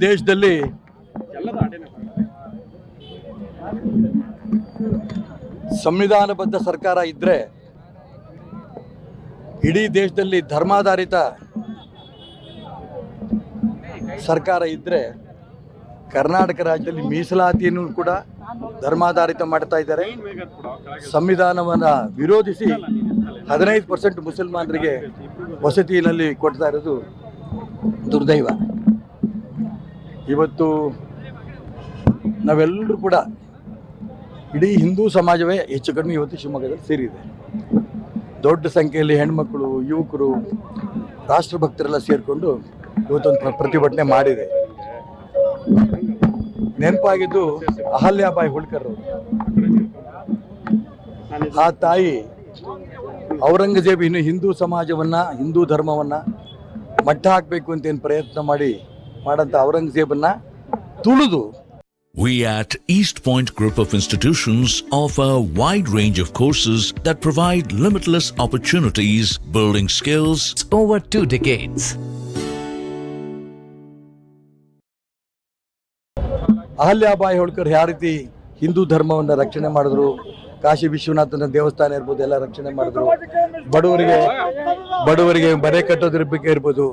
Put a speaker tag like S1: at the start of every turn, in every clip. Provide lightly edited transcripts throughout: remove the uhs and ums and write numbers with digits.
S1: ದೇಶದಲ್ಲಿ ಸಂವಿಧಾನಬದ್ಧ ಸರ್ಕಾರ ಇದ್ದರೆ, ಇಡೀ ದೇಶದಲ್ಲಿ ಧರ್ಮಾಧಾರಿತ ಸರ್ಕಾರ ಇದ್ದರೆ, ಕರ್ನಾಟಕ ರಾಜ್ಯದಲ್ಲಿ ಮೀಸಲಾತಿಯನ್ನು ಕೂಡ ಧರ್ಮಾಧಾರಿತ ಮಾಡ್ತಾ ಇದ್ದಾರೆ. ಸಂವಿಧಾನವನ್ನು ವಿರೋಧಿಸಿ 15% ಮುಸಲ್ಮಾನರಿಗೆ ವಸತಿಯಲ್ಲಿ ಕೊಡ್ತಾ ಇರೋದು ದುರ್ದೈವ. ಇವತ್ತು ನಾವೆಲ್ಲರೂ ಕೂಡ ಇಡೀ ಹಿಂದೂ ಸಮಾಜವೇ ಹೆಚ್ಚು ಕಡಿಮೆ ಇವತ್ತು ಶಿವಮೊಗ್ಗದಲ್ಲಿ ಸೇರಿದೆ. ದೊಡ್ಡ ಸಂಖ್ಯೆಯಲ್ಲಿ ಹೆಣ್ಮಕ್ಳು, ಯುವಕರು, ರಾಷ್ಟ್ರಭಕ್ತರೆಲ್ಲ ಸೇರಿಕೊಂಡು ಇವತ್ತೊಂದು ಪ್ರತಿಭಟನೆ ಮಾಡಿದೆ. ನೆನಪಾಗಿದ್ದು ಅಹಲ್ಯಾಬಾಯಿ ಹೋಳ್ಕರ್ ಅವರು. ಆ ತಾಯಿ ಔರಂಗಜೇಬ್ ಇನ್ನು ಹಿಂದೂ ಸಮಾಜವನ್ನು, ಹಿಂದೂ ಧರ್ಮವನ್ನು ಮಟ್ಟ ಹಾಕಬೇಕು ಅಂತ ಏನು ಪ್ರಯತ್ನ ಮಾಡಂತ ಔರಂಗಜೇಬನ್ನ ತುಳಿದು.
S2: We at East Point Group of Institutions offer a wide range of courses that provide limitless opportunities, building skills
S3: over 2 decades.
S1: Ahilyabai Holkar ಯಾವ ರೀತಿ ಹಿಂದೂ ಧರ್ಮವನ್ನು ರಕ್ಷಣೆ ಮಾಡಿದ್ರು, ಕಾಶಿ ವಿಶ್ವನಾಥನ ದೇವಸ್ಥಾನ ಇರ್ಬೋದು, ಎಲ್ಲ ರಕ್ಷಣೆ ಮಾಡಿದ್ರು. ಬಡವರಿಗೆ ಮನೆ ಕಟ್ಟೋದಿರ್ಬೇಕು ಇರ್ಬೋದು,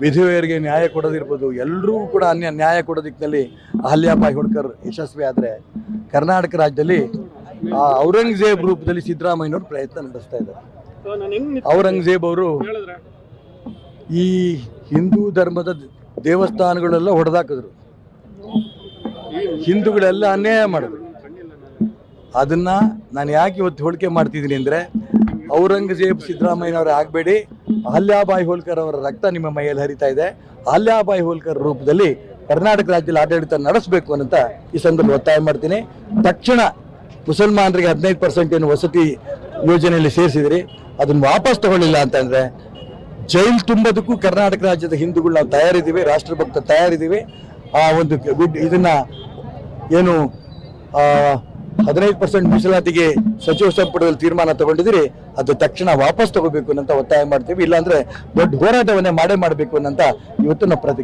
S1: ವಿಧವೆಯರಿಗೆ ನ್ಯಾಯ ಕೊಡೋದಿರ್ಬೋದು, ಎಲ್ಲರೂ ಕೂಡ ನ್ಯಾಯ ಕೊಡೋ ದಿಕ್ಕಿನಲ್ಲಿ ಅಹಲ್ಯಾಬಾಯಿ ಹೋಳ್ಕರ್ ಯಶಸ್ವಿ ಆದರೆ, ಕರ್ನಾಟಕ ರಾಜ್ಯದಲ್ಲಿ ಔರಂಗಜೇಬ್ ರೂಪದಲ್ಲಿ ಸಿದ್ದರಾಮಯ್ಯನವರು ಪ್ರಯತ್ನ ನಡೆಸ್ತಾ ಇದ್ದಾರೆ. ಔರಂಗಜೇಬ್ ಅವರು ಈ ಹಿಂದೂ ಧರ್ಮದ ದೇವಸ್ಥಾನಗಳೆಲ್ಲ ಹೊಡೆದಾಕಿದ್ರು, ಹಿಂದೂಗಳೆಲ್ಲ ಅನ್ಯಾಯ ಮಾಡಿದ್ರು. ಅದನ್ನ ನಾನು ಯಾಕೆ ಇವತ್ತು ಹೋಲಿಕೆ ಮಾಡ್ತಿದ್ದೀನಿ ಅಂದರೆ, ಔರಂಗಜೇಬ್ ಸಿದ್ದರಾಮಯ್ಯನವರೇ ಆಗಬೇಡಿ, ಅಹಲ್ಯಾಬಾಯಿ ಹೋಳ್ಕರ್ ಅವರ ರಕ್ತ ನಿಮ್ಮ ಮೈಯಲ್ಲಿ ಹರಿತಾ ಇದೆ. ಅಹಲ್ಯಾಬಾಯಿ ಹೋಳ್ಕರ್ ರೂಪದಲ್ಲಿ ಕರ್ನಾಟಕ ರಾಜ್ಯದಲ್ಲಿ ಆಡಳಿತ ನಡೆಸಬೇಕು ಅಂತ ಈ ಸಂದರ್ಭದಲ್ಲಿ ಒತ್ತಾಯ ಮಾಡ್ತೀನಿ. ತಕ್ಷಣ ಮುಸಲ್ಮಾನರಿಗೆ 15% ಏನು ವಸತಿ ಯೋಜನೆಯಲ್ಲಿ ಸೇರಿಸಿದ್ರಿ, ಅದನ್ನು ವಾಪಸ್ ತಗೊಳ್ಳಿಲ್ಲ ಅಂತಂದರೆ ಜೈಲು ತುಂಬೋದಕ್ಕೂ ಕರ್ನಾಟಕ ರಾಜ್ಯದ ಹಿಂದೂಗಳು ನಾವು ತಯಾರಿದ್ದೀವಿ, ರಾಷ್ಟ್ರಭಕ್ತ ತಯಾರಿದ್ದೀವಿ. ಆ ಒಂದು ಇದನ್ನ ಏನು 15% ಮೀಸಲಾತಿಗೆ ಸಚಿವ ಸಂಪುಟದಲ್ಲಿ ತೀರ್ಮಾನ ತಗೊಂಡಿದ್ದೀರಿ, ಅದು ತಕ್ಷಣ ವಾಪಸ್ ತಗೋಬೇಕು ಅಂತ ಒತ್ತಾಯ ಮಾಡ್ತೀವಿ. ಇಲ್ಲಾಂದ್ರೆ ದೊಡ್ಡ ಹೋರಾಟವನ್ನೇ ಮಾಡಬೇಕು ಅನ್ನಂತ ಇವತ್ತು ನಾವು ಪ್ರತಿಜ್ಞೆ